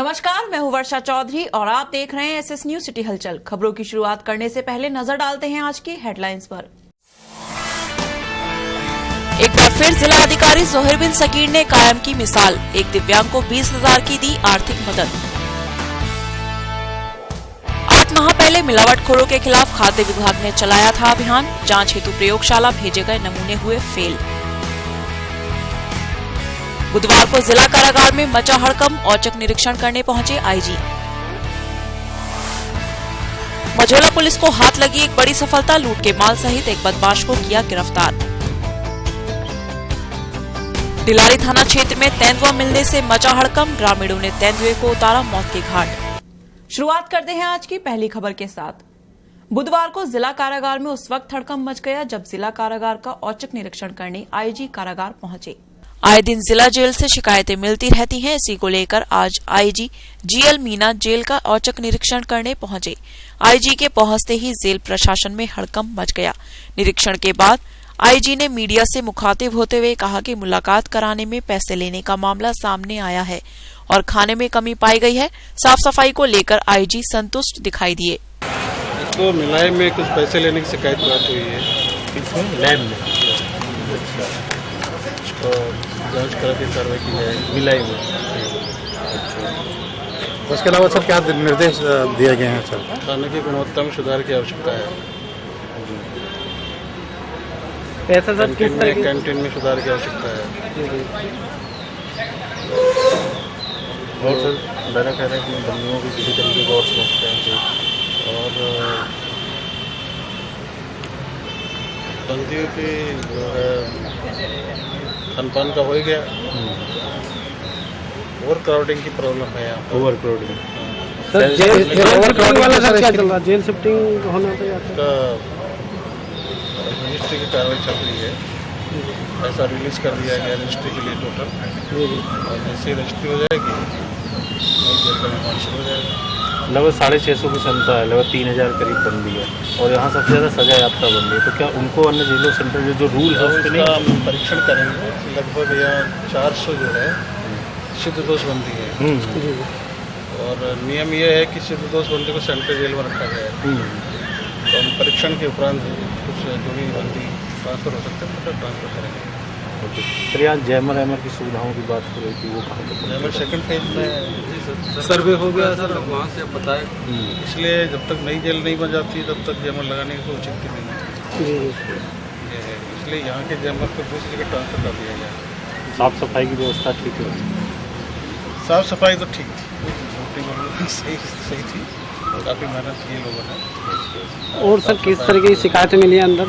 नमस्कार, मैं हूं वर्षा चौधरी और आप देख रहे हैं एसएस न्यूज सिटी हलचल। खबरों की शुरुआत करने से पहले नजर डालते हैं आज की हेडलाइंस पर। एक बार फिर जिला अधिकारी जोहिर बिन सकीर ने कायम की मिसाल, एक दिव्यांग को 20,000 की दी आर्थिक मदद। 8 माह पहले मिलावटखोरों के खिलाफ खाद्य विभाग ने चलाया था अभियान, जांच हेतु प्रयोगशाला भेजे गए नमूने हुए फेल। बुधवार को जिला कारागार में मचा हड़कंप, औचक निरीक्षण करने पहुंचे आईजी। मझौला पुलिस को हाथ लगी एक बड़ी सफलता, लूट के माल सहित एक बदमाश को किया गिरफ्तार। डिलारी थाना क्षेत्र में तेंदुआ मिलने से मचा हड़कंप, ग्रामीणों ने तेंदुए को उतारा मौत के घाट। शुरुआत करते हैं आज की पहली खबर के साथ। बुधवार को जिला कारागार में उस वक्त हड़कंप मच गया जब जिला कारागार का औचक निरीक्षण करने आईजी कारागार पहुंचे। आए दिन जिला जेल से शिकायतें मिलती रहती हैं, इसी को लेकर आज आईजी जीएल मीना जेल का औचक निरीक्षण करने पहुंचे। आईजी के पहुंचते ही जेल प्रशासन में हड़कंप मच गया। निरीक्षण के बाद आईजी ने मीडिया से मुखातिब होते हुए कहा कि मुलाकात कराने में पैसे लेने का मामला सामने आया है और खाने में कमी पाई गई है। साफ सफाई को लेकर आईजी संतुष्ट दिखाई दिए। इसको मिलाई में कुछ पैसे लेने की शिकायत प्राप्त हुई है, इसमें लैब में तो जांच करा के कार्रवाई की जाएगी मिलाई में। उसके अलावा सर क्या निर्देश दिए गए हैं सर? खाने की गुणवत्ता में सुधार की आवश्यकता है। पैसा सर किस तरह कैंटीन में सुधार की आवश्यकता है। और सर मैंने कह रहे हैं कि बंदियों की किसी तरीके का और समझते हैं और बंदियों की जो है खानपान का हो ही गया। ओवर क्राउडिंग की प्रॉब्लम है यहाँ। ओवर क्राउडिंग सर जेल वाला सर क्या चल रहा है? जेल शिफ्टिंग होना का रजिस्ट्री की कार्रवाई चल रही है। पैसा रिलीज कर दिया गया रजिस्ट्री के लिए टोटल, और जैसे रजिस्ट्री हो जाएगी नई जेल का निर्माण शुरू हो जाएगा। लगभग 650 की क्षमता है, लगभग 3000 करीब बंदी है और यहाँ सबसे ज़्यादा सजा याफ्ता बंदी है। तो क्या उनको अन्य जेलों सेंटर जो रूल है उसके उसका हम परीक्षण करेंगे। लगभग यहाँ 400 जो है सिद्ध दोष बंदी है और नियम यह है कि सिद्ध दोष बंदी को सेंट्रल जेल में रखा जाए। तो हम परीक्षण के उपरांत कुछ जो भी बंदी ट्रांसफर हो सकते हैं तो ट्रांसफर करेंगे। सर यहाँ जैमर एमर की सुविधाओं की बात हो रही थी, वो कहाँ तक? जैमर सेकंड फेज में सर्वे हो गया सर, वहाँ से बताएं। इसलिए जब तक नई जेल नहीं बन जाती तब तक जैमर लगाने की कोई औचित्य नहीं है। इसलिए यहाँ के जैमर को दूसरी जगह ट्रांसफर कर दिया गया। साफ सफाई की व्यवस्था ठीक है? साफ सफाई तो ठीक थी, सही थी, काफ़ी मेहनत किए लोगों ने। और सर किस तरह की शिकायतें मिली अंदर?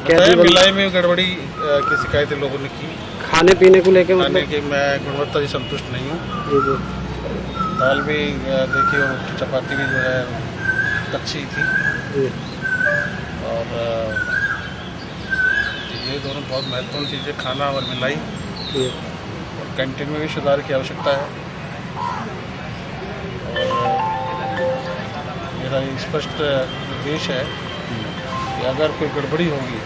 मिलाई में गड़बड़ी की शिकायतें लोगों ने की। खाने पीने को लेकर खाने की मैं गुणवत्ता से संतुष्ट नहीं हूँ। दाल भी देखिए और चपाती भी जो है कच्ची थी और ये दोनों बहुत महत्वपूर्ण चीज़ें, खाना और मिलाई। और कैंटीन में भी सुधार की आवश्यकता है और मेरा स्पष्ट निर्देश है कि अगर कोई गड़बड़ी होगी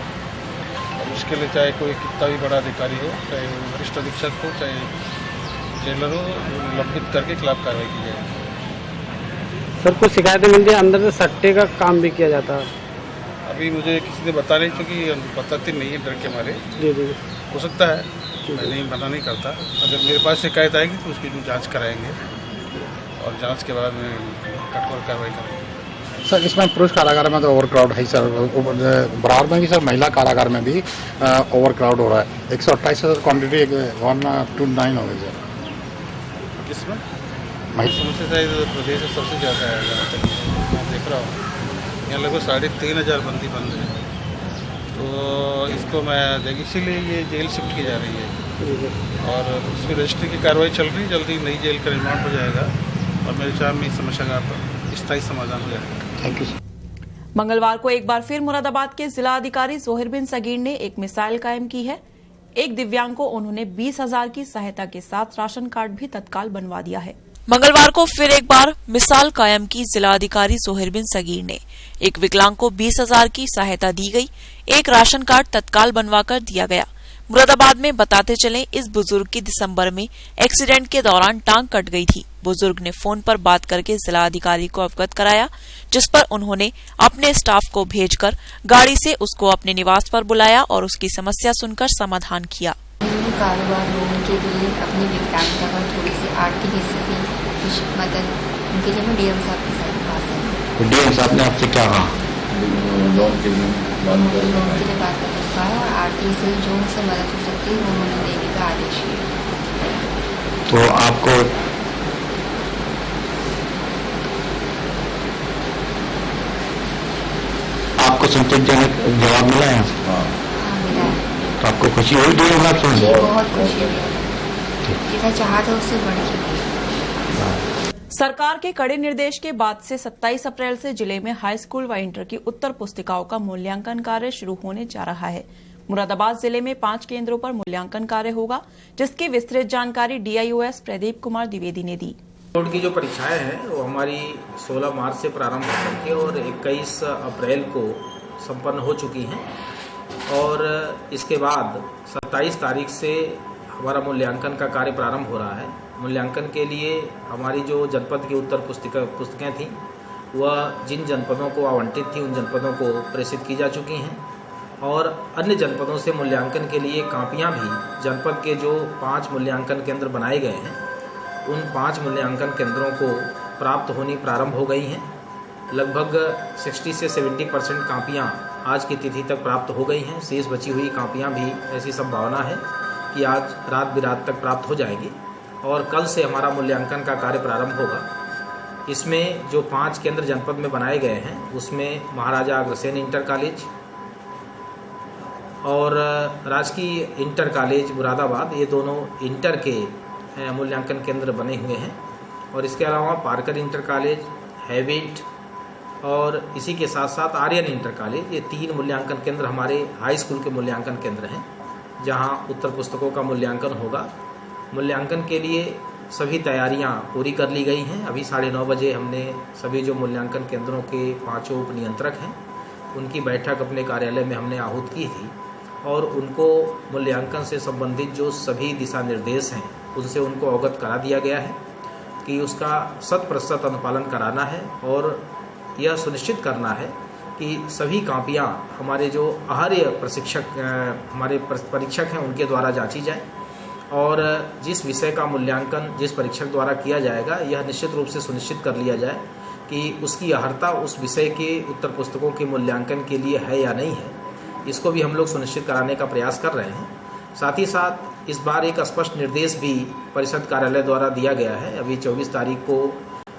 और उसके लिए चाहे कोई कितना भी बड़ा अधिकारी हो, चाहे वरिष्ठ अधीक्षक हो, चाहे जेलर हो, लंबित करके खिलाफ कार्रवाई की जाए। सर कुछ शिकायतें मिलती है अंदर से सट्टे का काम भी किया जाता है। अभी मुझे किसी ने बता नहीं, क्योंकि बताती नहीं है डर के मारे। जी हो सकता है, मैं नहीं मना नहीं करता। अगर मेरे पास शिकायत आएगी तो उसकी जाँच कराएंगे और जाँच के बाद में कठोर कार्रवाई करेंगे। सर इसमें पुरुष कारागार में तो ओवर क्राउड है सर, बराबर में भी सर महिला कारागार में भी ओवर क्राउड हो रहा है। 128 क्वान्टिटी 129 हो गई सर। किसमें समस्या शायद प्रदेश में सबसे ज़्यादा है। जहाँ तक मैं देख रहा हूँ यहाँ लगभग 3500 बंदी बंद है। तो इसको मैं इसीलिए ये जेल शिफ्ट की जा रही है और उसकी रजिस्ट्री की कार्रवाई चल रही है। जल्दी नई जेल का निर्माण हो जाएगा और मेरे विचार में इस समस्या का स्थायी समाधान हो जाएगा। Thank you. मंगलवार को एक बार फिर मुरादाबाद के जिला अधिकारी जोहिर बिन सगीर ने एक मिसाइल कायम की है। एक दिव्यांग को उन्होंने 20,000 की सहायता के साथ राशन कार्ड भी तत्काल बनवा दिया है। मंगलवार को फिर एक बार मिसाल कायम की जिला अधिकारी जोहिर बिन सगीर ने। एक विकलांग को 20,000 की सहायता दी गई, एक राशन कार्ड तत्काल बनवाकर दिया गया। मुरादाबाद में बताते चले, इस बुजुर्ग की दिसंबर में एक्सीडेंट के दौरान टांग कट गई थी। बुजुर्ग ने फोन पर बात करके जिला अधिकारी को अवगत कराया, जिस पर उन्होंने अपने स्टाफ को भेजकर गाड़ी से उसको अपने निवास पर बुलाया और उसकी समस्या सुनकर समाधान किया। कारोबार लोगों के लिए अपनी विकलांगता पर थोड़ी सी आर्थिक स्थिति कुछ मदद उनके लिए मैं डीएम साहब के साथ पास है। डीएम साहब ने आपसे क्या कहा? लोन के लिए बात करने को कहा और आर्थिक से जो उनसे मदद हो सकती है वो उन्होंने देने का आदेश किया। तो आपको संतोषजनक जवाब मिला है? हाँ मिला है। तो आपको खुशी हुई डीएम साहब से? जी बहुत खुशी हुई, जितना चाहा था उससे बढ़ के। सरकार के कड़े निर्देश के बाद से 27 अप्रैल से जिले में हाई स्कूल व इंटर की उत्तर पुस्तिकाओं का मूल्यांकन कार्य शुरू होने जा रहा है। मुरादाबाद जिले में 5 केंद्रों पर मूल्यांकन कार्य होगा, जिसकी विस्तृत जानकारी डीआईओएस प्रदीप कुमार द्विवेदी ने दी। बोर्ड की जो परीक्षाएं हैं वो हमारी 16 मार्च से प्रारंभ हो करके और 21 अप्रैल को संपन्न हो चुकी हैं और इसके बाद 27 तारीख से हमारा मूल्यांकन का कार्य प्रारंभ हो रहा है। मूल्यांकन के लिए हमारी जो जनपद की उत्तर पुस्तिकाएं थी वह जिन जनपदों को आवंटित थी उन जनपदों को प्रेषित की जा चुकी हैं और अन्य जनपदों से मूल्यांकन के लिए कापियां भी जनपद के जो 5 मूल्यांकन केंद्र बनाए गए हैं उन 5 मूल्यांकन केंद्रों को प्राप्त होनी प्रारंभ हो गई हैं। लगभग 60 से 70% कापियां आज की तिथि तक प्राप्त हो गई हैं। शेष बची हुई कापियां भी ऐसी संभावना है कि आज रात बिरात तक प्राप्त हो जाएंगी और कल से हमारा मूल्यांकन का कार्य प्रारंभ होगा। इसमें जो 5 केंद्र जनपद में बनाए गए हैं उसमें महाराजा अग्रसेन इंटर कॉलेज और राजकीय इंटर कॉलेज मुरादाबाद, ये दोनों इंटर के मूल्यांकन केंद्र बने हुए हैं और इसके अलावा पारकर इंटर कॉलेज, हैविट और इसी के साथ साथ आर्यन इंटर कॉलेज, ये 3 मूल्यांकन केंद्र हमारे हाई स्कूल के मूल्यांकन केंद्र हैं जहां उत्तर पुस्तकों का मूल्यांकन होगा। मूल्यांकन के लिए सभी तैयारियां पूरी कर ली गई हैं। अभी 9:30 बजे हमने सभी जो मूल्यांकन केंद्रों के 5 उप नियंत्रक हैं उनकी बैठक अपने कार्यालय में हमने आहूत की थी और उनको मूल्यांकन से संबंधित जो सभी दिशा निर्देश हैं उनसे उनको अवगत करा दिया गया है कि उसका 100% अनुपालन कराना है और यह सुनिश्चित करना है कि सभी कापियां हमारे जो आहार्य प्रशिक्षक हमारे परीक्षक हैं उनके द्वारा जांची जाए और जिस विषय का मूल्यांकन जिस परीक्षक द्वारा किया जाएगा यह निश्चित रूप से सुनिश्चित कर लिया जाए कि उसकी अर्हता उस विषय के उत्तर पुस्तकों के मूल्यांकन के लिए है या नहीं है। इसको भी हम लोग सुनिश्चित कराने का प्रयास कर रहे हैं। साथ ही साथ इस बार एक स्पष्ट निर्देश भी परिषद कार्यालय द्वारा दिया गया है। अभी 24 तारीख को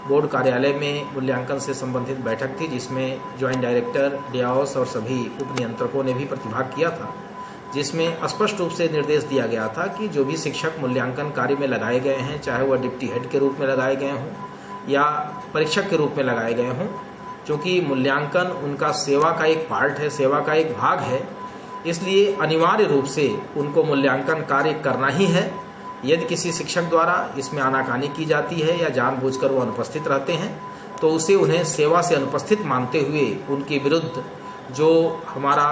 बोर्ड कार्यालय में मूल्यांकन से संबंधित बैठक थी जिसमें ज्वाइंट डायरेक्टर, डीआईओएस और सभी उप नियंत्रकों ने भी प्रतिभाग किया था, जिसमें स्पष्ट रूप से निर्देश दिया गया था कि जो भी शिक्षक मूल्यांकन कार्य में लगाए गए हैं, चाहे वह डिप्टी हेड के रूप में लगाए गए हों या परीक्षक के रूप में लगाए गए हों, क्योंकि मूल्यांकन उनका सेवा का एक पार्ट है, सेवा का एक भाग है, इसलिए अनिवार्य रूप से उनको मूल्यांकन कार्य करना ही है। यदि किसी शिक्षक द्वारा इसमें आनाकानी की जाती है या जानबूझकर वो अनुपस्थित रहते हैं तो उसे उन्हें सेवा से अनुपस्थित मानते हुए उनके विरुद्ध जो हमारा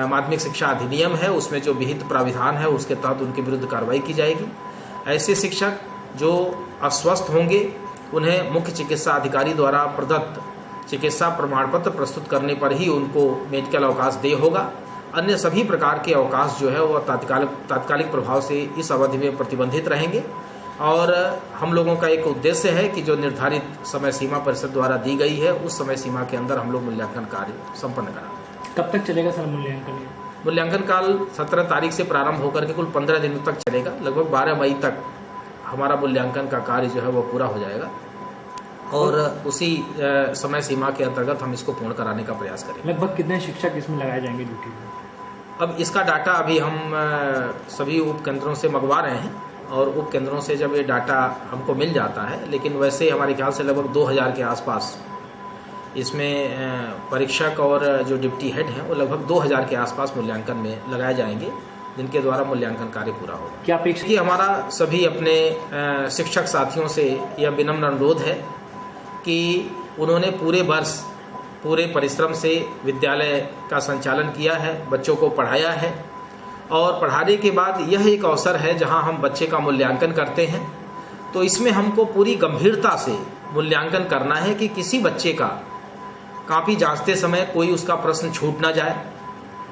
माध्यमिक शिक्षा अधिनियम है उसमें जो विहित प्राविधान है उसके तहत उनके विरुद्ध कार्रवाई की जाएगी। ऐसे शिक्षक जो अस्वस्थ होंगे उन्हें मुख्य चिकित्सा अधिकारी द्वारा प्रदत्त चिकित्सा प्रमाण पत्र प्रस्तुत करने पर ही उनको मेडिकल अवकाश देय होगा। अन्य सभी प्रकार के अवकाश जो है वह तात्कालिक प्रभाव से इस अवधि में प्रतिबंधित रहेंगे और हम लोगों का एक उद्देश्य है कि जो निर्धारित समय सीमा परिषद द्वारा दी गई है उस समय सीमा के अंदर हम लोग मूल्यांकन कार्य संपन्न कराएं। कब तक चलेगा सर मूल्यांकन? मूल्यांकन काल 17 तारीख से प्रारंभ होकर के कुल 15 दिनों तक चलेगा। लगभग 12 मई तक हमारा मूल्यांकन का कार्य जो है वह पूरा हो जाएगा और उसी समय सीमा के अंतर्गत हम इसको पूर्ण कराने का प्रयास करेंगे। लगभग कितने शिक्षक इसमें लगाए जाएंगे ड्यूटी में? अब इसका डाटा अभी हम सभी उप केंद्रों से मंगवा रहे हैं और उप केंद्रों से जब ये डाटा हमको मिल जाता है, लेकिन वैसे हमारे ख्याल से लगभग 2000 के आसपास इसमें परीक्षक और जो डिप्टी हेड हैं वो लगभग 2000 के आसपास मूल्यांकन में लगाए जाएंगे जिनके द्वारा मूल्यांकन कार्य पूरा होगा। क्या अपेक्षा? कि हमारा सभी अपने शिक्षक साथियों से यह विनम्र अनुरोध है कि उन्होंने पूरे वर्ष पूरे परिश्रम से विद्यालय का संचालन किया है, बच्चों को पढ़ाया है और पढ़ाने के बाद यह एक अवसर है जहां हम बच्चे का मूल्यांकन करते हैं। तो इसमें हमको पूरी गंभीरता से मूल्यांकन करना है कि किसी बच्चे का कॉपी जांचते समय कोई उसका प्रश्न छूट ना जाए।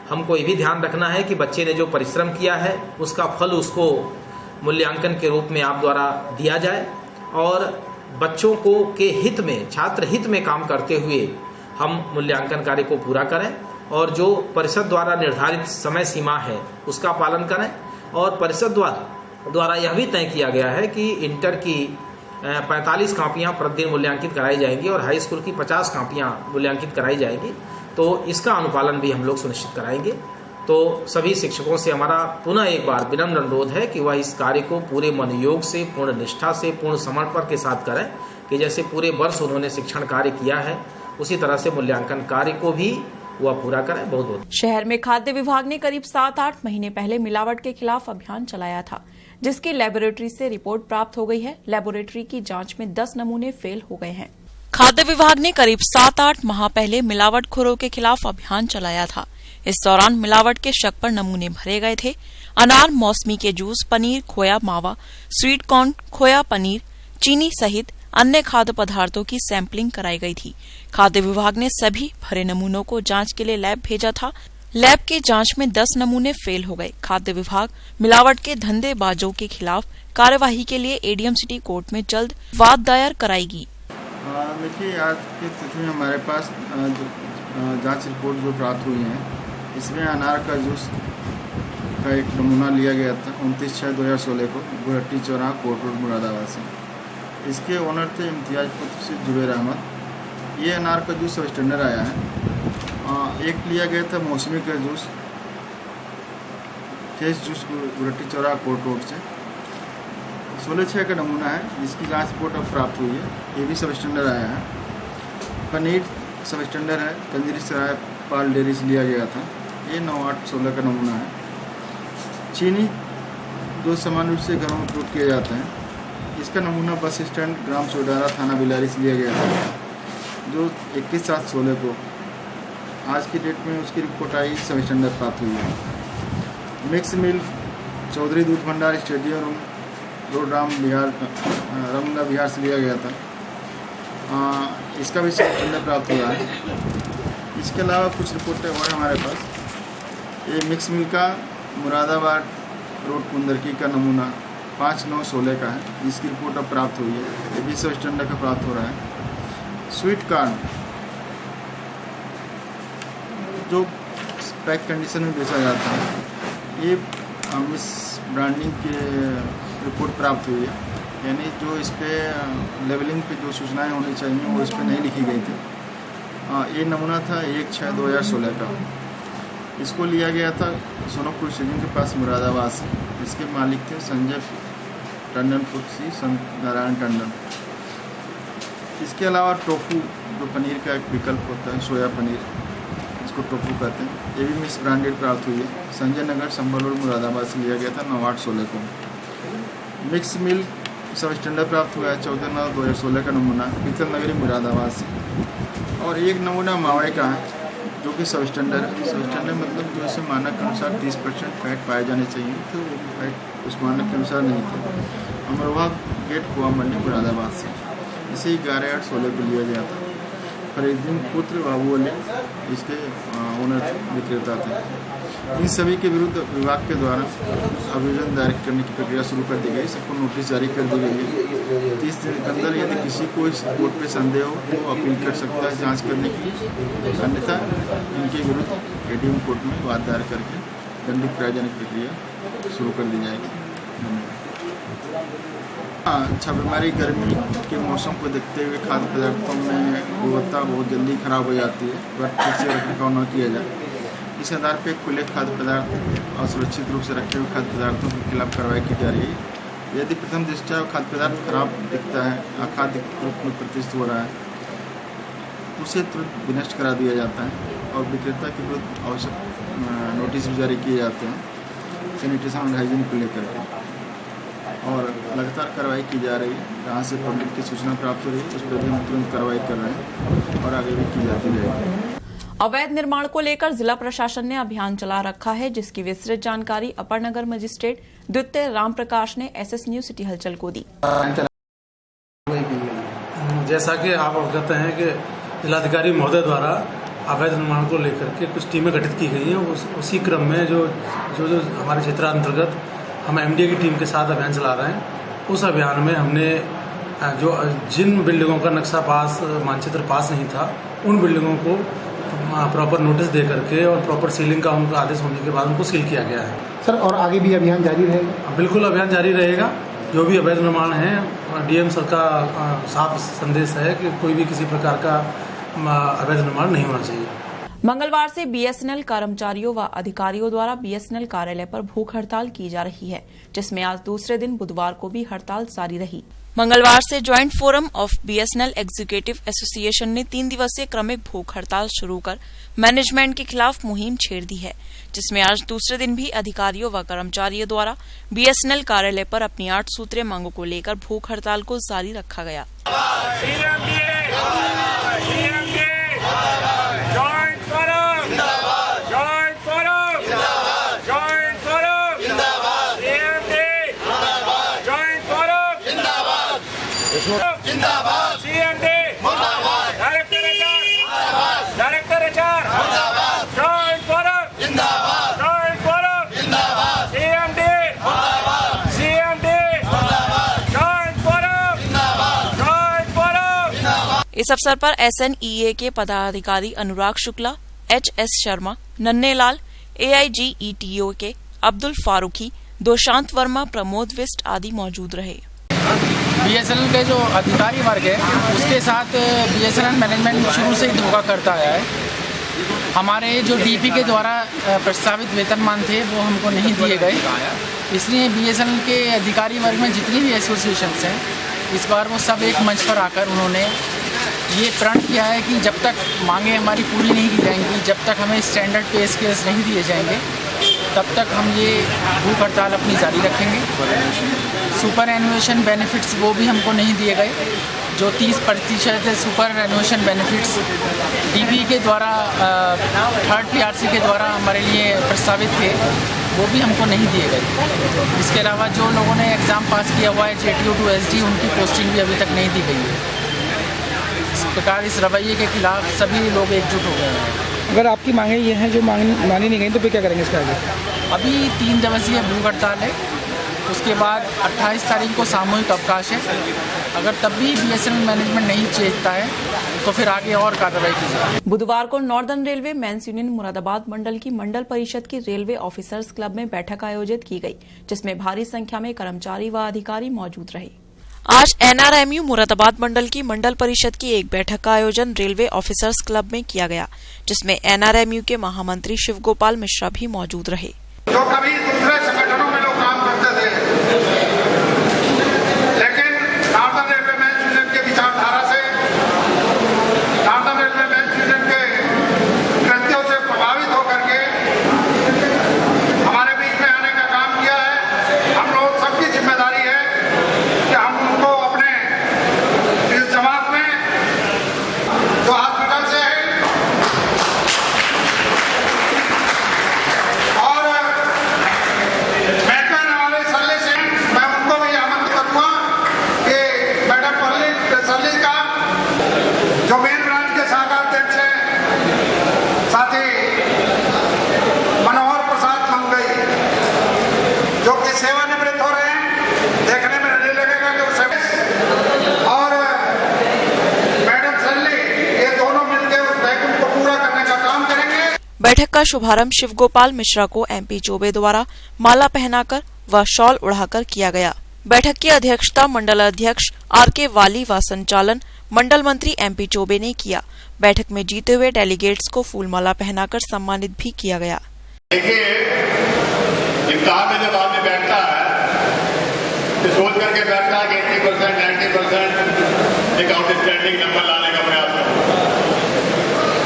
हमको ये भी ध्यान रखना है कि बच्चे ने जो परिश्रम किया है उसका फल उसको मूल्यांकन के रूप में आप द्वारा दिया जाए, और बच्चों को के हित में, छात्र हित में काम करते हुए हम मूल्यांकन कार्य को पूरा करें, और जो परिषद द्वारा निर्धारित समय सीमा है उसका पालन करें। और परिषद द्वारा यह भी तय किया गया है कि इंटर की 45 कापियाँ प्रतिदिन मूल्यांकित कराई जाएंगी और हाई स्कूल की 50 कापियाँ मूल्यांकित कराई जाएंगी। तो इसका अनुपालन भी हम लोग सुनिश्चित कराएंगे। तो सभी शिक्षकों से हमारा पुनः एक बार विनम्र अनुरोध है कि वह इस कार्य को पूरे मनोयोग से, पूर्ण निष्ठा से, पूर्ण समर्पण के साथ करें, कि जैसे पूरे वर्ष उन्होंने शिक्षण कार्य किया है उसी तरह से मूल्यांकन कार्य को भी वह पूरा करें। बहुत बहुत। शहर में खाद्य विभाग ने करीब 7-8 महीने पहले मिलावट के खिलाफ अभियान चलाया था, जिसकी लेबोरेटरी से रिपोर्ट प्राप्त हो गई है। लेबोरेटरी की जांच में 10 नमूने फेल हो गए हैं। खाद्य विभाग ने करीब 7-8 माह पहले मिलावटखोरों के खिलाफ अभियान चलाया था। इस दौरान मिलावट के शक पर नमूने भरे गए थे। अनार, मौसमी के जूस, पनीर, खोया मावा, स्वीट कॉर्न, खोया पनीर, चीनी सहित अन्य खाद्य पदार्थों की सैंपलिंग कराई गई थी। खाद्य विभाग ने सभी भरे नमूनों को जांच के लिए लैब भेजा था। लैब की जांच में 10 नमूने फेल हो गए। खाद्य विभाग मिलावट के धंधेबाजों के खिलाफ कार्यवाही के लिए एडीएम सिटी कोर्ट में जल्द वाद दायर कराएगी। देखिए, आज की स्थिति में हमारे पास जांच रिपोर्ट जो प्राप्त हुई है, इसमें अनार का जूस का एक नमूना लिया गया था 29/6/2016 को गुरहट्टी चौराहा कोर्ट रोड मुरादाबाद से। इसके ओनर थे इम्तियाज पुत्र से जुबैर अहमद। ये अनार का जूस सब स्टैंडर्ड आया है। एक लिया गया था मौसमी का जूस, फ्रेश जूस गुरहट्टी चौराहा कोर्ट रोड से 16/6 का नमूना है, जिसकी जांच रिपोर्ट अब प्राप्त हुई है। ये भी सब स्टैंडर्ड आया है। पनीर सब स्टैंडर्ड है, कंजरी सराय पाल डेयरी से लिया गया था। ये 9/8/16 का नमूना है। चीनी जो सामान्य रूप से घरों में उपयोग किया जाता है, इसका नमूना बस स्टैंड ग्राम चौडारा थाना बिलारी से लिया गया था, जो 21/7/16 को आज की डेट में उसकी रिपोर्ट आई, सब स्टैंडर्ड प्राप्त हुई है। मिक्स मिल चौधरी दूध भंडार स्टेडियम रोड रामला बिहार से लिया गया था। इसका भी सब स्टैंडर्ड प्राप्त हुआ है। इसके अलावा कुछ रिपोर्टें और हमारे पास। ये मिक्स मिल का मुरादाबाद रोड कुंदरकी का नमूना 5/9/16 का है, जिसकी रिपोर्ट अब प्राप्त हुई है। ये भी सब स्टैंडर्ड का प्राप्त हो रहा है। स्वीट कॉर्न जो पैक कंडीशन में बेचा जाता है, ये मिस ब्रांडिंग की रिपोर्ट प्राप्त हुई है, यानी जो इस पर लेबलिंग पे जो सूचनाएं होनी चाहिए वो इस पर नहीं लिखी गई थी। ये नमूना था 1/6/2016 का। इसको लिया गया था सोनपुर स्टेडियम के पास मुरादाबाद से। इसके मालिक थे संजय टंडन पुत्री नारायण टंडन। इसके अलावा टोफू जो पनीर का एक विकल्प होता है, सोया पनीर, इसको टोफू कहते हैं, ये भी मिस ब्रांडेड प्राप्त हुई है। संजय नगर संभल रोड मुरादाबाद से लिया गया था 9/8/16 को। मिक्स मिल सब स्टैंडर्ड प्राप्त हुआ है 14/9/2016 का नमूना पीतल नगरी मुरादाबाद से। और एक नमूना मावे का है, जो कि सब स्टैंडर्ड है। सब स्टैंडर्ड मतलब जो इसे मानक के अनुसार 30% फैट पाए जाने चाहिए, तो फैट उस मानक के अनुसार नहीं थे। अमरोहा गेट कुआ मंडी मुरादाबाद से इसे 11/8/16 को लिया गया था। फरीदुद्दीन पुत्र बाबू अली इसके ओनर विक्रेता थे। इन सभी के विरुद्ध विभाग के द्वारा आवेदन दायर करने की प्रक्रिया शुरू कर दी गई। सबको नोटिस जारी कर दी गई है। 30 दिन के अंदर यदि किसी को इस रिपोर्ट पर संदेह हो तो अपील कर सकता है जांच करने की, अन्यथा इनके विरुद्ध एडीएम कोर्ट में वाद दायर करके दंडित कराए जाने की प्रक्रिया शुरू कर दी जाएगी। छापेमारी गर्मी के मौसम को देखते हुए खाद्य पदार्थों में गुणवत्ता बहुत जल्दी खराब हो जाती है, अगर ठीक से रखरखाव न किया जाए। इस आधार पर खुले खाद्य पदार्थ और सुरक्षित रूप से रखे हुए खाद्य पदार्थों के खिलाफ कार्रवाई की जा रही है। यदि प्रथम दृष्टया खाद्य पदार्थ खराब दिखता है, अखाद्य रूप में प्रतिष्ठित हो रहा है, तो उसे तुरंत विनष्ट करा दिया जाता है और विक्रेता के विरुद्ध आवश्यक नोटिस भी जारी किए जाते हैं सैनिटेशन और हाइजीन को लेकर के। और लगातार कार्रवाई की जा रही है। जहाँ से पब्लिक की सूचना प्राप्त हो रही है उस पर भी हम तुरंत कार्रवाई कर रहे हैं और आगे भी की जाती रहेगी। अवैध निर्माण को लेकर जिला प्रशासन ने अभियान चला रखा है, जिसकी विस्तृत जानकारी अपर नगर मजिस्ट्रेट द्वितीय राम प्रकाश ने एसएस न्यूज सिटी हलचल को दी। जैसा कि आप अवगत हैं कि जिलाधिकारी महोदय द्वारा अवैध निर्माण को लेकर के कुछ टीमें गठित की गई हैं। उसी क्रम में जो हमारे क्षेत्रांतर्गत हम एमडीए की टीम के साथ अभियान चला रहे हैं। उस अभियान में हमने जिन बिल्डिंगों का नक्शा पास मानचित्र पास नहीं था, उन बिल्डिंगों को प्रॉपर नोटिस दे करके और प्रॉपर सीलिंग का उनका आदेश होने के बाद उनको सील किया गया है। सर, और आगे भी अभियान जारी रहेगा? बिल्कुल अभियान जारी रहेगा। जो भी अवैध निर्माण है, डीएम सर का साफ संदेश है कि कोई भी किसी प्रकार का अवैध निर्माण नहीं होना चाहिए। मंगलवार से बीएसएनएल कर्मचारियों व अधिकारियों द्वारा बीएसएनएल कार्यालय पर भूख हड़ताल की जा रही है, जिसमें आज दूसरे दिन बुधवार को भी हड़ताल जारी रही। मंगलवार से joint forum of BSNL executive association ने 3 दिवसीय क्रमिक भूख हड़ताल शुरू कर मैनेजमेंट के खिलाफ मुहिम छेड़ दी है, जिसमें आज दूसरे दिन भी अधिकारियों व कर्मचारियों द्वारा बीएसएनएल कार्यालय पर अपनी 8 सूत्रीय मांगों को लेकर भूख हड़ताल को जारी रखा गया। जिंदाबाद सीएमडी मुर्दाबाद डायरेक्टर एचआर मुर्दाबाद जॉइंट फोरम जिंदाबाद जॉइंट फोरम जिंदाबाद सीएमडी मुर्दाबाद जॉइंट फोरम जिंदाबाद जॉइंट फोरम। इस अवसर पर एसएनईए के पदाधिकारी अनुराग शुक्ला, एचएस शर्मा, नन्हे लाल, एआईजीईटीओ के अब्दुल फारूकी, दोशांत वर्मा, प्रमोद विस्ट आदि मौजूद रहे। बीएसएनएल के जो अधिकारी वर्ग है उसके साथ बीएसएनएल मैनेजमेंट शुरू से ही धोखा करता आया है। हमारे जो डीपी के द्वारा प्रस्तावित वेतनमान थे वो हमको नहीं दिए गए, इसलिए बीएसएनएल के अधिकारी वर्ग में जितनी भी एसोसिएशंस हैं इस बार वो सब एक मंच पर आकर उन्होंने ये प्रण किया है कि जब तक मांगे हमारी पूरी नहीं की जाएंगी, जब तक हमें स्टैंडर्ड पे स्केल्स नहीं दिए जाएंगे, तब तक हम ये भूख हड़ताल अपनी जारी रखेंगे। सुपर एनुएशन बेनिफिट्स वो भी हमको नहीं दिए गए, जो 30% है सुपर एनुएशन बेनिफिट्स डीबी के द्वारा थर्ड पीआरसी के द्वारा हमारे लिए प्रस्तावित थे, वो भी हमको नहीं दिए गए। इसके अलावा जो लोगों ने एग्ज़ाम पास किया हुआ है JTU to SD, उनकी पोस्टिंग भी अभी तक नहीं दी गई है। इस प्रकार इस रवैये के खिलाफ सभी लोग एकजुट हो गए हैं। अगर आपकी मांगे ये हैं जो मानी नहीं गई तो फिर क्या करेंगे इसका आगे? अभी 3 दिवसीय भूख हड़ताल है, उसके बाद 28 तारीख को सामूहिक अवकाश है। अगर तब भी बीएसएनएल मैनेजमेंट नहीं चेतता है तो फिर आगे और कार्रवाई की जाए। बुधवार को northern railway men's union Moradabad मंडल की मंडल परिषद की रेलवे ऑफिसर्स क्लब में बैठक आयोजित की गई, जिसमें भारी संख्या में कर्मचारी व अधिकारी मौजूद रहे। आज एनआरएमयू मुरादाबाद मंडल की मंडल परिषद की एक बैठक का आयोजन रेलवे ऑफिसर्स क्लब में किया गया, जिसमें एनआरएमयू के महामंत्री शिव गोपाल मिश्रा भी मौजूद रहे। जो कभी दूसरे संगठनों में लोग काम करते थे, लेकिन नॉर्दर्न रेलवे मेंस यूनियन के विचारधारा से, नॉर्दर्न रेलवे मेंस यूनियन के कृत्यों से प्रभावित होकर के हमारे बीच में आने का काम किया है। हम लोग सबकी जिम्मेदारी है कि हम उनको अपने इस जमात में जो हॉस्पिटल से है जो मेन ब्रांच के शाखा अध्यक्ष हैं साथी मनोहर प्रसाद मंगई, जो कि सेवानिवृत्त हो रहे हैं, देखने में नहीं लगेगा कि उसे और मैडम सल्ली, ये दोनों मिलकर उस वैक्यूम को पूरा करने का काम करेंगे। बैठक का शुभारंभ शिव गोपाल मिश्रा को एमपी चौबे द्वारा माला पहनाकर व शॉल उड़ाकर किया गया। बैठक की अध्यक्षता मंडल अध्यक्ष आरके वाली व संचालन मंडल मंत्री एमपी चौबे ने किया। बैठक में जीते हुए डेलीगेट्स को फूलमाला पहनाकर सम्मानित भी किया गया। देखिए, इम्तिहान में जब आदमी बैठता है तो सोच करके बैठता है कि 80%, 90% एक आउटस्टैंडिंग नंबर लाने का प्रयास करो,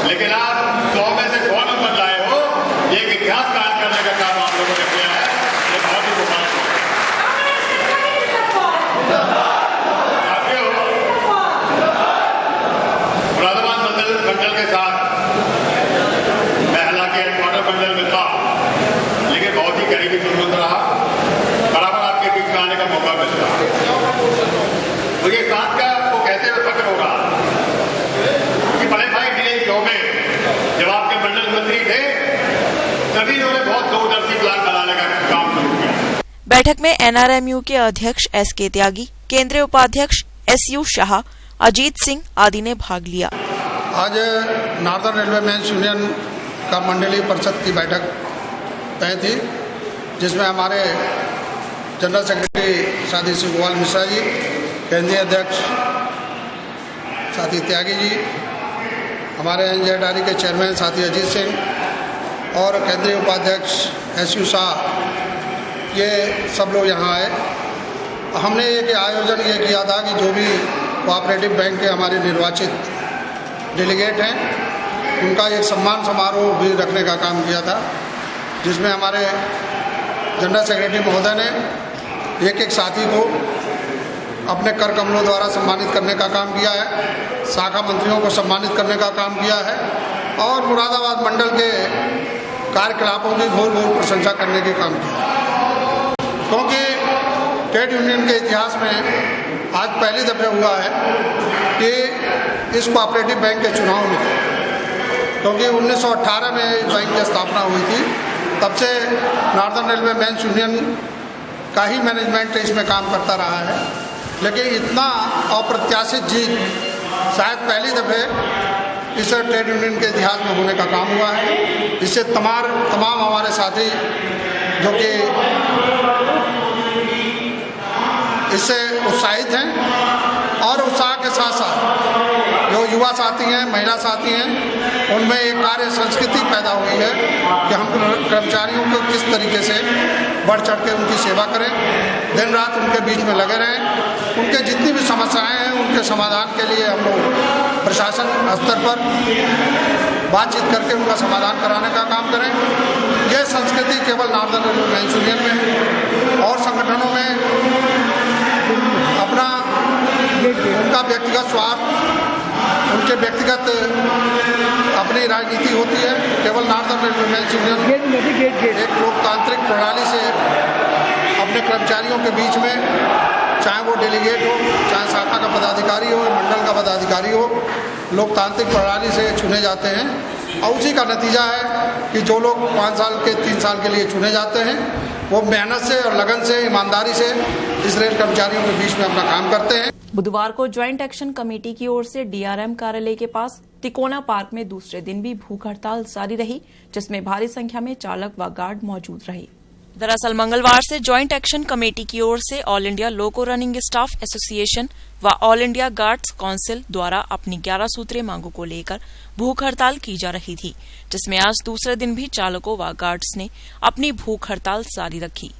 लेकिन आप 100 में से 100 नंबर लाए हो, एक इतिहास कायम करने का काम आप लोगों ने किया है। ये बहुत ही मुबारक है। मुरादाबाद मंडल के साथ तभी इन्होंने बहुत दूरदर्शी प्लान बनाने का काम शुरू किया। बैठक में NRMU के अध्यक्ष SK त्यागी, केंद्रीय उपाध्यक्ष SU शाह, अजीत सिंह आदि ने भाग लिया। आज नॉर्दर्न रेलवे मेंस यूनियन का मंडलीय परिषद की बैठक तय थी, जिसमें हमारे जनरल सेक्रेटरी साथी श्री गोपाल मिश्रा जी, केंद्रीय अध्यक्ष साथी त्यागी जी, हमारे NJRE के चेयरमैन साथी अजीत सिंह और केंद्रीय उपाध्यक्ष SU शाह, ये सब लोग यहाँ आए। हमने एक आयोजन ये किया था कि जो भी कोऑपरेटिव बैंक के हमारे निर्वाचित डेलीगेट हैं, उनका एक सम्मान समारोह भी रखने का काम किया था, जिसमें हमारे जनरल सेक्रेटरी महोदय ने एक साथी को अपने कर कमलों द्वारा सम्मानित करने का काम किया है, शाखा मंत्रियों को सम्मानित करने का काम किया है और मुरादाबाद मंडल के कार्यकलापों की घोर घोर प्रशंसा करने के काम किया है। क्योंकि ट्रेड यूनियन के इतिहास में आज पहली दफे हुआ है कि इस कोऑपरेटिव बैंक के चुनाव में, क्योंकि 1918 में इस बैंक की स्थापना हुई थी, तब से नॉर्दर्न रेलवे मेंस यूनियन का ही मैनेजमेंट इसमें काम करता रहा है, लेकिन इतना अप्रत्याशित जीत शायद पहली दफे इस ट्रेड यूनियन के इतिहास में होने का काम हुआ है। इससे तमाम हमारे साथी जो कि इससे उत्साहित हैं और उत्साह के साथ साथ जो युवा साथी हैं, महिला साथी हैं, उनमें एक कार्य संस्कृति पैदा हुई है कि हम कर्मचारियों को किस तरीके से बढ़ चढ़ के उनकी सेवा करें, दिन रात उनके बीच में लगे रहें, उनके जितनी भी समस्याएं हैं उनके समाधान के लिए हम लोग प्रशासन स्तर पर बातचीत करके उनका समाधान कराने का काम करें। यह संस्कृति केवल नॉर्दर्न रेलवे मेंस यूनियन में है और संगठनों में अपना उनका व्यक्तिगत स्वार्थ, उनके व्यक्तिगत अपनी राजनीति होती है। केवल नॉर्दर्न रेलवे मेंस यूनियन एक लोकतांत्रिक प्रणाली से अपने कर्मचारियों के बीच में, चाहे वो डेलीगेट हो, चाहे शाखा का पदाधिकारी हो, मंडल का पदाधिकारी हो, लोकतांत्रिक प्रणाली से चुने जाते हैं और उसी का नतीजा है कि जो लोग 5 साल के 3 साल के लिए चुने जाते हैं वो मेहनत से और लगन से, ईमानदारी से इस रेल कर्मचारियों के बीच में अपना काम करते हैं। बुधवार को ज्वाइंट एक्शन कमेटी की ओर से DRM कार्यालय के पास तिकोना पार्क में दूसरे दिन भी भूख हड़ताल जारी रही, जिसमें भारी संख्या में चालक व गार्ड मौजूद रहे। दरअसल मंगलवार से ज्वाइंट एक्शन कमेटी की ओर से ऑल इंडिया लोको रनिंग स्टाफ एसोसिएशन व ऑल इंडिया गार्ड्स काउंसिल द्वारा अपनी 11 सूत्रीय मांगों को लेकर भूख हड़ताल की जा रही थी, जिसमें आज दूसरे दिन भी चालकों व गार्ड्स ने अपनी भूख हड़ताल जारी रखी।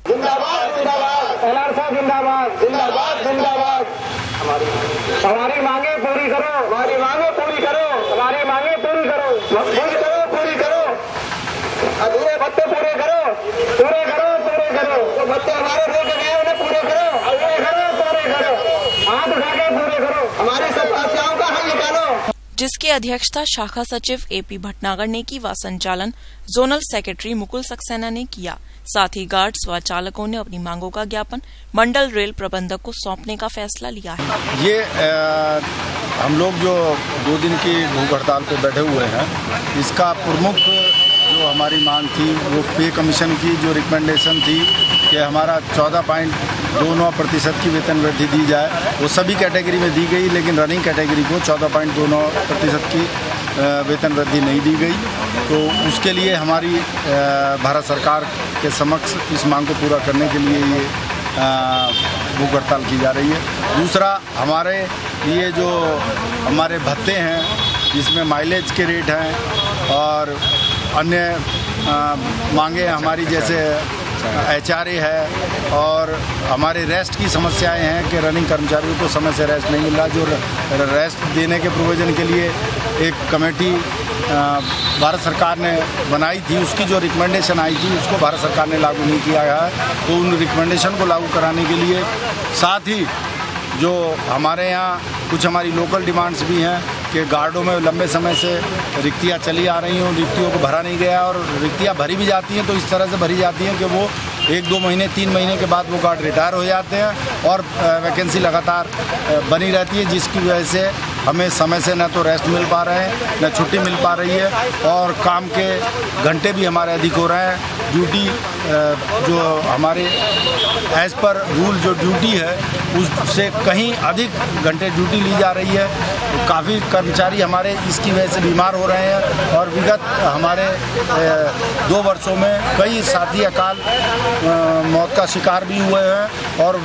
हमारी मांगे पूरी करो, हमारी मांगे पूरी करो, हमारी मांगे पूरी करो, पूरी करो, अधूरे भत्ते पूरे करो, पूरे करो, जो भत्ते हमारे रोके गए उन्हें पूरे करो, हाथ उठा के पूरे करो, हमारी सब समस्याओं का हल निकालो। जिसकी अध्यक्षता शाखा सचिव AP भटनागर ने की व संचालन जोनल सेक्रेटरी मुकुल सक्सेना ने किया। साथ ही गार्ड्स व चालकों ने अपनी मांगों का ज्ञापन मंडल रेल प्रबंधक को सौंपने का फैसला लिया है। ये हम लोग जो 2 दिन की भूख हड़ताल पे बैठे हुए हैं, इसका प्रमुख जो हमारी मांग थी वो पे कमीशन की जो रिकमेंडेशन थी कि हमारा 14.29% की वेतन वृद्धि दी जाए, वो सभी कैटेगरी में दी गई, लेकिन रनिंग कैटेगरी को 14.29% की वेतन वृद्धि नहीं दी गई। तो उसके लिए हमारी भारत सरकार के समक्ष इस मांग को पूरा करने के लिए ये भूख हड़ताल की जा रही है। दूसरा, हमारे लिए जो हमारे भत्ते हैं, जिसमें माइलेज के रेट हैं और अन्य मांगे हमारी जैसे HRA है और हमारे रेस्ट की समस्याएं हैं कि रनिंग कर्मचारियों को समय से रेस्ट नहीं मिल रहा। जो रेस्ट देने के प्रोविज़न के लिए एक कमेटी भारत सरकार ने बनाई थी, उसकी जो रिकमेंडेशन आई थी उसको भारत सरकार ने लागू नहीं किया है। तो उन रिकमेंडेशन को लागू कराने के लिए, साथ ही जो हमारे यहाँ कुछ हमारी लोकल डिमांड्स भी हैं कि गार्डों में लंबे समय से रिक्तियाँ चली आ रही हैं, उन रिक्तियों को भरा नहीं गया और रिक्तियाँ भरी भी जाती हैं तो इस तरह से भरी जाती हैं कि वो 1-2 महीने 3 महीने के बाद वो गार्ड रिटायर हो जाते हैं और वैकेंसी लगातार बनी रहती है, जिसकी वजह से हमें समय से न तो रेस्ट मिल पा रहे हैं, न छुट्टी मिल पा रही है, और काम के घंटे भी हमारे अधिक हो रहे हैं। ड्यूटी जो हमारे एज पर रूल जो ड्यूटी है उससे कहीं अधिक घंटे ड्यूटी ली जा रही है। तो काफ़ी कर्मचारी हमारे इसकी वजह से बीमार हो रहे हैं, और विगत हमारे 2 वर्षों में कई साथी अकाल मौत का शिकार भी हुए हैं, और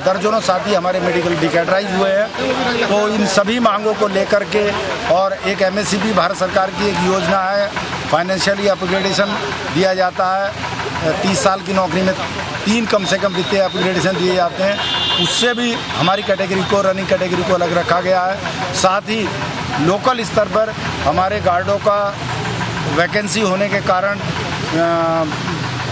दर्जनों साथी हमारे मेडिकल डिकैटराइज हुए हैं। तो इन सभी मांगों को लेकर के, और एक MSCP भारत सरकार की एक योजना है, फाइनेंशियली अपग्रेडेशन दिया जाता है। 30 साल की नौकरी में 3 कम से कम वित्तीय अपग्रेडेशन दिए जाते हैं, उससे भी हमारी कैटेगरी को, रनिंग कैटेगरी को अलग रखा गया है। साथ ही लोकल स्तर पर हमारे गार्डों का वैकेंसी होने के कारण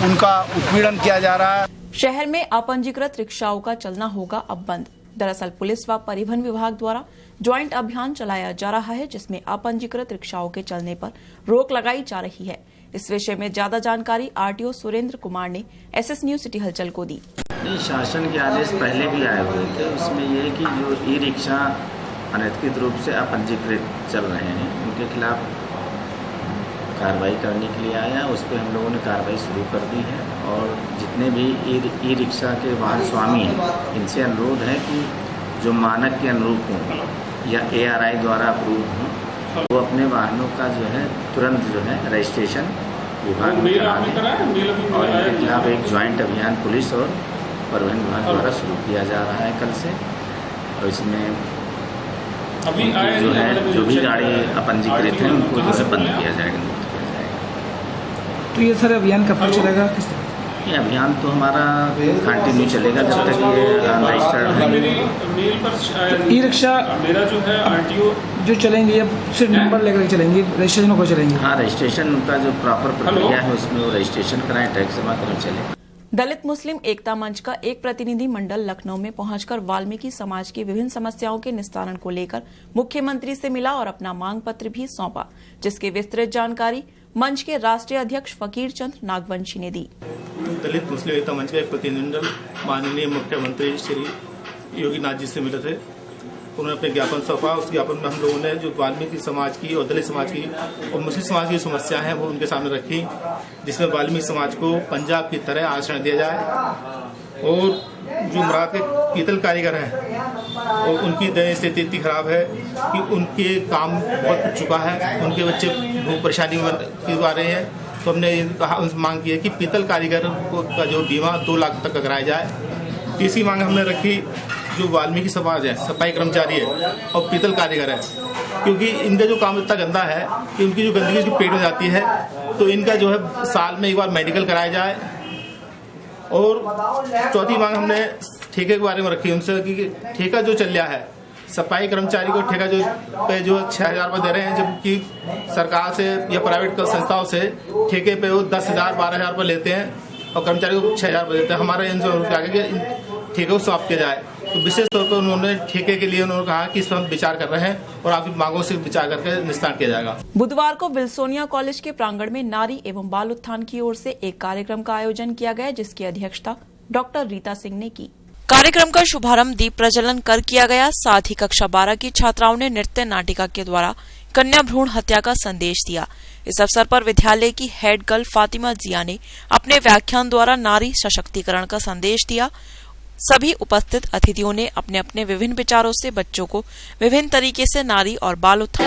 उनका उत्पीड़न किया जा रहा है। शहर में अपंजीकृत रिक्शाओं का चलना होगा अब बंद। दरअसल पुलिस व परिवहन विभाग द्वारा ज्वाइंट अभियान चलाया जा रहा है, जिसमें अपंजीकृत रिक्शाओं के चलने पर रोक लगाई जा रही है। इस विषय में ज्यादा जानकारी RTO सुरेंद्र कुमार ने SS न्यूज सिटी हलचल को दी। शासन के आदेश पहले भी आए हुए थे, उसमें यह है कि जो ई-रिक्शा अनधिकृत रूप से अपंजीकृत चल रहे हैं उनके खिलाफ कार्रवाई करने के लिए आया। उस पर हम लोगों ने कार्रवाई शुरू कर दी है, और जितने भी ई-रिक्शा के वाहन स्वामी हैं इनसे अनुरोध है कि जो मानक के अनुरूप हों या ARI द्वारा अप्रूव हों, वो अपने वाहनों का जो है तुरंत जो है रजिस्ट्रेशन विभाग में करा दें। और इनके खिलाफ एक ज्वाइंट अभियान पुलिस और परिवहन विभाग द्वारा शुरू किया जा रहा है कल से। और इसमें जो है जो भी गाड़ी अपंजीकृत है उनको जो है बंद किया जाएगा, मुक्त किया जाएगा। तो ये सर अभियान कब तक चलेगा? किस तरह? ये अभियान तो हमारा कंटिन्यू चलेगा जब तक ये रजिस्टर्ड है। ई-रिक्शा मेरा जो है RTO जो चलेंगे अब सिर्फ नंबर लेकर चलेंगे, रजिस्ट्रेशन होकर चलेंगे? हाँ, रजिस्ट्रेशन उनका जो प्रॉपर प्रक्रिया है उसमें वो रजिस्ट्रेशन कराएं, टैक्स जमा करें, चले। दलित मुस्लिम एकता मंच का एक प्रतिनिधि मंडल लखनऊ में पहुंचकर वाल्मीकि समाज की विभिन्न समस्याओं के निस्तारण को लेकर मुख्यमंत्री से मिला और अपना मांग पत्र भी सौंपा, जिसकी विस्तृत जानकारी मंच के राष्ट्रीय अध्यक्ष फकीर चंद नागवंशी ने दी। दलित मुस्लिम एकता मंच का एक प्रतिनिधिमंडल माननीय मुख्यमंत्री श्री योगी नाथ जी से मिले थे। उन्होंने अपने ज्ञापन सौंपा। उस ज्ञापन में हम लोगों ने जो वाल्मीकि समाज की और दलित समाज की और मुस्लिम समाज की समस्या है वो उनके सामने रखी, जिसमें वाल्मीकि समाज को पंजाब की तरह आरक्षण दिया जाए, और जो मराठ के पीतल कारीगर हैं और उनकी दयनीय स्थिति इतनी खराब है कि उनके काम बहुत टूट चुका है, उनके बच्चे बहुत परेशानी में आ रहे हैं। तो हमने मांग की है कि पीतल कारीगर का जो बीमा 2 लाख तक कराया जाए। तीसरी मांग हमने रखी जो वाल्मीकि समाज है, सफाई कर्मचारी है और पीतल कारीगर है, क्योंकि इनका जो काम इतना गंदा है कि उनकी जो गंदगी उसकी पेट में जाती है, तो इनका जो है साल में एक बार मेडिकल कराया जाए। और चौथी मांग हमने ठेके के बारे में रखी उनसे कि ठेका जो चल रहा है, सफाई कर्मचारी को ठेका जो 6,000 रुपये दे रहे हैं, जबकि सरकार से या प्राइवेट संस्थाओं से ठेके पे वो 10,000 12,000 रुपये लेते हैं और कर्मचारी को 6,000 रुपये देते हैं। हमारा इनसे आगे कि ठेके को समाप्त किया जाए। तो विशेष तौर पर उन्होंने ठेके के लिए उन्होंने कहा कि इस पर हम विचार कर रहे हैं और आपकी मांगों से विचार करके निस्तारण किया जाएगा। बुधवार को विल्सोनिया कॉलेज के प्रांगण में नारी एवं बाल उत्थान की ओर से एक कार्यक्रम का आयोजन किया गया, जिसकी अध्यक्षता डॉक्टर रीता सिंह ने की। कार्यक्रम का शुभारंभ दीप प्रज्वलन कर किया गया। साथ ही कक्षा 12 की छात्राओं ने नृत्य नाटिका के द्वारा कन्या भ्रूण हत्या का संदेश दिया। इस अवसर पर विद्यालय की हेड गर्ल फातिमा जिया ने अपने व्याख्यान द्वारा नारी सशक्तिकरण का संदेश दिया। सभी उपस्थित अतिथियों ने अपने अपने विभिन्न विचारों से बच्चों को विभिन्न तरीके से नारी और बाल उत्थान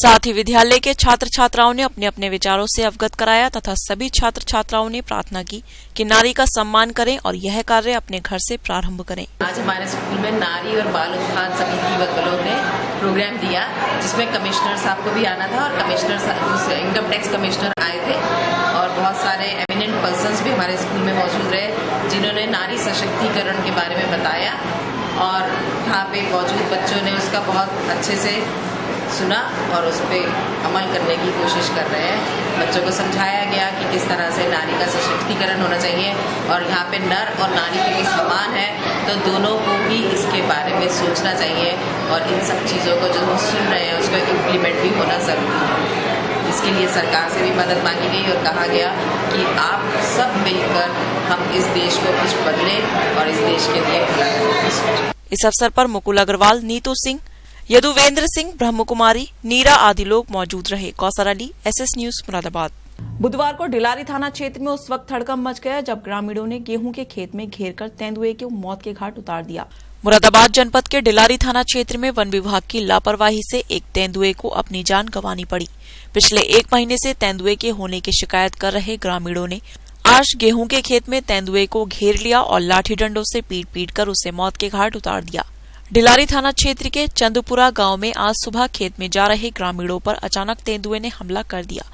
साथ ही विद्यालय के छात्र छात्राओं ने अपने अपने विचारों से अवगत कराया तथा सभी छात्र छात्राओं ने प्रार्थना की कि नारी का सम्मान करें और यह कार्य अपने घर से प्रारंभ करें। आज हमारे स्कूल में नारी और बाल उत्थान समिति वकीलों ने प्रोग्राम दिया, जिसमें कमिश्नर साहब को भी आना था और इनकम टैक्स कमिश्नर आए थे और बहुत सारे एमिनेंट पर्सन्स भी हमारे स्कूल में मौजूद रहे, जिन्होंने नारी सशक्तिकरण के बारे में बताया और यहाँ पे मौजूद बच्चों ने उसका बहुत अच्छे से सुना और उस पर अमल करने की कोशिश कर रहे हैं। बच्चों को समझाया गया कि किस तरह से नारी का सशक्तिकरण होना चाहिए और यहाँ पे नर और नारी के लिए समान है, तो दोनों को ही इसके बारे में सोचना चाहिए और इन सब चीज़ों को जो हम सुन रहे हैं उसको इम्प्लीमेंट भी होना ज़रूरी है। इसके लिए सरकार से भी मदद मांगी गई और कहा गया कि आप सब मिलकर हम इस देश को कुछ बदलें और इस देश के लिए भला करें। इस अवसर पर मुकुल अग्रवाल, नीतू सिंह, यदुवेंद्र सिंह, ब्रह्म कुमारी, नीरा आदि लोग मौजूद रहे। Kausar Ali, SS news, Moradabad. बुधवार को डिलारी थाना क्षेत्र में उस वक्त हड़कंप मच गया जब ग्रामीणों ने गेहूं के खेत में घेरकर तेंदुए को मौत के घाट उतार दिया। मुरादाबाद जनपद के डिलारी थाना क्षेत्र में वन विभाग की लापरवाही से एक तेंदुए को अपनी जान गंवानी पड़ी। पिछले 1 महीने से तेंदुए के होने की शिकायत कर रहे ग्रामीणों ने आज गेहूं के खेत में तेंदुए को घेर लिया और लाठी डंडों से पीट कर उसे मौत के घाट उतार दिया। डिलारी थाना क्षेत्र के चंदपुरा गांव में आज सुबह खेत में जा रहे ग्रामीणों पर अचानक तेंदुए ने हमला कर दिया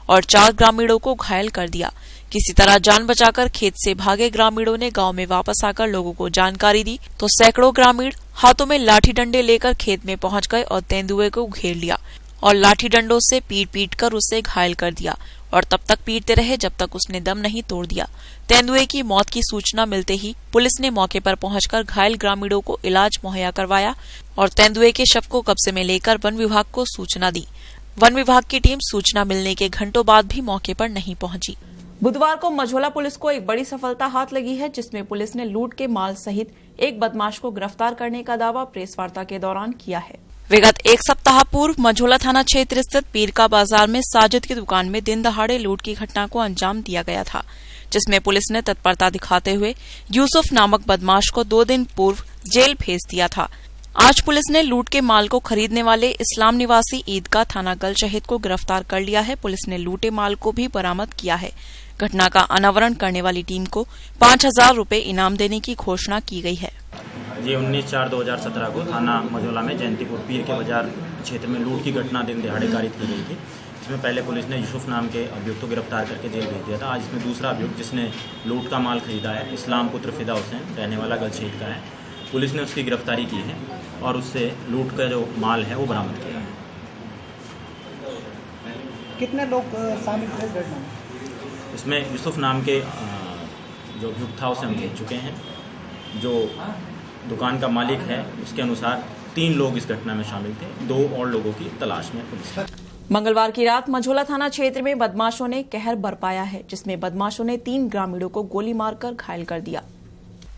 और 4 ग्रामीणों को घायल कर दिया। किसी तरह जान बचाकर खेत से भागे ग्रामीणों ने गांव में वापस आकर लोगों को जानकारी दी तो सैकड़ों ग्रामीण हाथों में लाठी डंडे लेकर खेत में पहुंच गए और तेंदुए को घेर लिया और लाठी डंडों से पीट कर उसे घायल कर दिया और तब तक पीटते रहे जब तक उसने दम नहीं तोड़ दिया। तेंदुए की मौत की सूचना मिलते ही पुलिस ने मौके पर पहुंचकर घायल ग्रामीणों को इलाज मुहैया करवाया और तेंदुए के शव को कब्जे में लेकर वन विभाग को सूचना दी। वन विभाग की टीम सूचना मिलने के घंटों बाद भी मौके पर नहीं पहुंची। बुधवार को मझौला पुलिस को एक बड़ी सफलता हाथ लगी है, जिसमें पुलिस ने लूट के माल सहित एक बदमाश को गिरफ्तार करने का दावा प्रेस वार्ता के दौरान किया है। विगत 1 सप्ताह पूर्व मझौला थाना क्षेत्र स्थित पीर का बाजार में साजिद की दुकान में दिन दहाड़े लूट की घटना को अंजाम दिया गया था, जिसमें पुलिस ने तत्परता दिखाते हुए यूसुफ नामक बदमाश को 2 दिन पूर्व जेल भेज दिया था। आज पुलिस ने लूट के माल को खरीदने वाले इस्लाम निवासी ईदगाह थाना गल शहीद को गिरफ्तार कर लिया है। पुलिस ने लूटे माल को भी बरामद किया है। घटना का अनावरण करने वाली टीम को 5,000 रूपये इनाम देने की घोषणा की गई है। ये 19/4/2017 को थाना मझौला में जयंतीपुर पीर के बाजार क्षेत्र में लूट की घटना दिन दिहाड़े कारित की गई थी। इसमें पहले पुलिस ने यूसुफ नाम के अभियुक्त को गिरफ्तार करके जेल भेज दिया था। आज इसमें दूसरा अभियुक्त जिसने लूट का माल खरीदा है, इस्लाम पुत्र फिदा हुसैन, रहने वाला गलशेद का है। पुलिस ने उसकी गिरफ्तारी की है और उससे लूट का जो माल है वो बरामद किया है। कितने लोग शामिल थे घटना में? इसमें यूसुफ नाम के जो अभियुक्त था उसे हम भेज चुके हैं। जो दुकान का मालिक है उसके अनुसार 3 लोग इस घटना में शामिल थे। 2 और लोगों की तलाश में पुलिस। मंगलवार की रात मझौला थाना क्षेत्र में बदमाशों ने कहर बरपाया है, जिसमें बदमाशों ने 3 ग्रामीणों को गोली मारकर घायल कर दिया।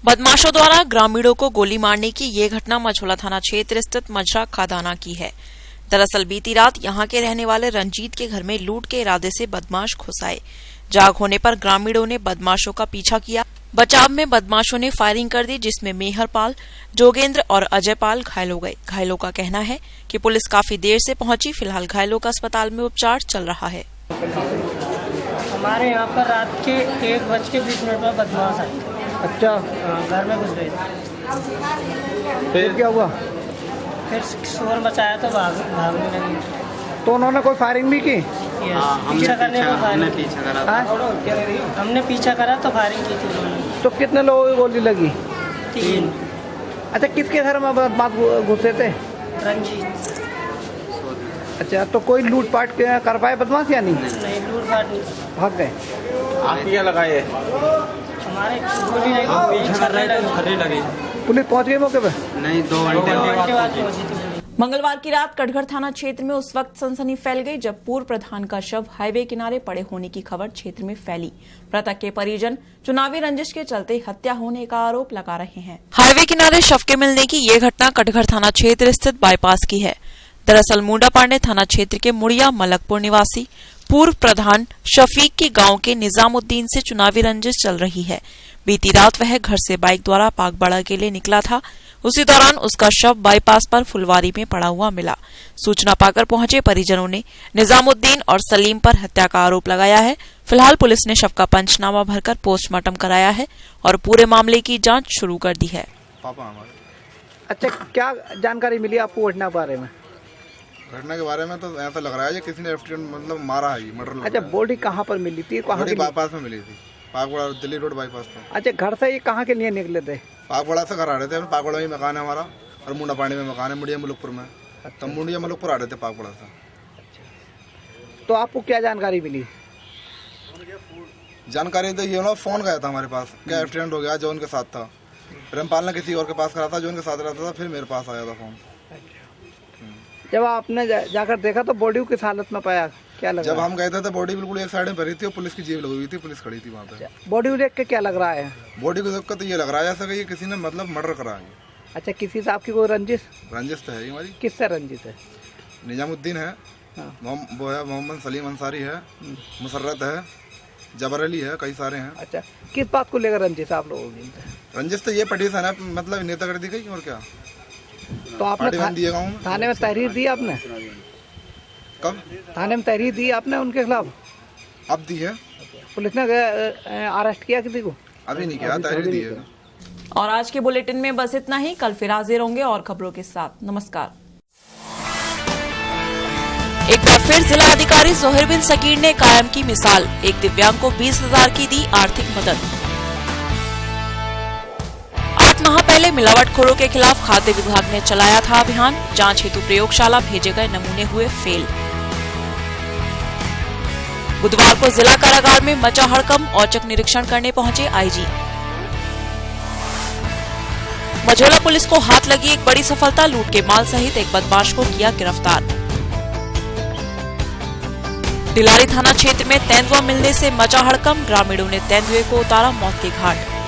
बदमाशों द्वारा ग्रामीणों को गोली मारने की ये घटना मझौला थाना क्षेत्र स्थित मजरा खादाना की है। दरअसल बीती रात यहां के रहने वाले रंजीत के घर में लूट के इरादे से बदमाश घुस आए। जाग होने पर ग्रामीणों ने बदमाशों का पीछा किया। बचाव में बदमाशों ने फायरिंग कर दी, जिसमें मेहरपाल, जोगेंद्र और अजयपाल घायल हो गए। घायलों का कहना है कि पुलिस काफी देर से पहुंची। फिलहाल घायलों का अस्पताल में उपचार चल रहा है। हमारे यहाँ पर रात के 1:20 पर बदमाश आए। अच्छा, घर में घुस गए। फिर क्या हुआ? फिर शोर मचाया तो भागने लगे। तो उन्होंने कोई फायरिंग भी की? पीछा करने को हमने पीछा करा। हमने पीछा करा तो फायरिंग की थी उन्होंने। तो कितने लोगों की गोली लगी? 3। अच्छा, किसके घर में बदमाश घुसे थे? रंजीत। अच्छा, तो कोई लूटपाट कर पाए बदमाश या नहीं? नहीं, लूटपाट नहीं। भाग गए। आप क्या लगाए? हमारे गोली लगी। पुलिस पहुंच गई मौके पर? नहीं, 2 घंटे बाद पहुंची थी। मंगलवार की रात कटघर थाना क्षेत्र में उस वक्त सनसनी फैल गई जब पूर्व प्रधान का शव हाईवे किनारे पड़े होने की खबर क्षेत्र में फैली। मृतक के परिजन चुनावी रंजिश के चलते हत्या होने का आरोप लगा रहे हैं। हाईवे किनारे शव के मिलने की ये घटना कटघर थाना क्षेत्र स्थित बाईपास की है। दरअसल मुंडापांडे थाना क्षेत्र के मुड़िया मलकपुर निवासी पूर्व प्रधान शफीक के गांव के निजामुद्दीन से चुनावी रंजिश चल रही है। बीती रात वह घर से बाइक द्वारा पागबड़ा के लिए निकला था। उसी दौरान उसका शव बाईपास पर फुलवारी में पड़ा हुआ मिला। सूचना पाकर पहुंचे परिजनों ने निजामुद्दीन और सलीम पर हत्या का आरोप लगाया है। फिलहाल पुलिस ने शव का पंचनामा भरकर पोस्टमार्टम कराया है और पूरे मामले की जांच शुरू कर दी है। अच्छा, क्या जानकारी मिली आपको घटना के बारे में? घटना के बारे में तो ऐसा लग रहा है कि किसी ने मतलब मारा है, मर्डर। अच्छा, बॉडी कहाँ पर मिली थी? बाईपास में मिली थी, पागबड़ा दिल्ली रोड बाईपास पर। अच्छा, घर से ये कहाँ के लिए निकले थे? पागबड़ा से घर आ रहे थे। पागबड़ा में मकान है हमारा और मुंडापांडे में मकान है मुड़िया मुलकपुर में। तब मुड़िया मुलकपुर आ रहे थे पागबड़ा से। तो आपको क्या जानकारी मिली? जानकारी तो ये ना, फोन गया था हमारे पास, क्या एक्सीडेंट हो गया जो उनके साथ था। प्रेमपाल ने किसी और के पास करा था जो उनके साथ रहता था, फिर मेरे पास आया था फोन। जब आपने जाकर देखा तो बॉडी किस हालत में पाया, क्या लगा? जब हम गए थे तो बॉडी बिल्कुल एक साइड में भरी थी और पुलिस की जीप लगी हुई थी, पुलिस खड़ी थी वहाँ पे। बॉडी को देख के क्या लग रहा है? बॉडी को देख कर तो ये लग रहा है जैसा कि ये किसी ने मतलब मर्डर करा है। अच्छा, किसी से आपकी कोई रंजिश? रंजिश तो है ही हमारी। किससे रंजिश है? निजामुद्दीन है, वो है मोहम्मद सलीम अंसारी है, मुसर्रत है, जबर अली है, कई सारे हैं। अच्छा, किस बात को लेकर रंजिश आप लोगों की? रंजिश तो ये पटिशन है, मतलब नेता कर दी गई और क्या। तो आपने थाने में तहरीर दी आपने? कब थाने में तहरीर दी आपने उनके खिलाफ? अब दी है। पुलिस ने अरेस्ट किया किसी को? अभी नहीं किया, तहरीर दी है। और आज के बुलेटिन में बस इतना ही। कल फिर हाजिर होंगे और खबरों के साथ। नमस्कार। एक बार फिर जिला अधिकारी जोहर बिन सकीर ने कायम की मिसाल। एक दिव्यांग को 20,000 की दी आर्थिक मदद। 8 माह पहले मिलावटखोरों के खिलाफ खाद्य विभाग ने चलाया था अभियान। जांच हेतु प्रयोगशाला भेजे गए नमूने हुए फेल। बुधवार को जिला कारागार में मचा हड़कंप। औचक निरीक्षण करने पहुंचे आईजी। मझौला पुलिस को हाथ लगी एक बड़ी सफलता। लूट के माल सहित एक बदमाश को किया गिरफ्तार। डिलारी थाना क्षेत्र में तेंदुआ मिलने से मचा हड़कंप। ग्रामीणों ने तेंदुए को उतारा मौत के घाट।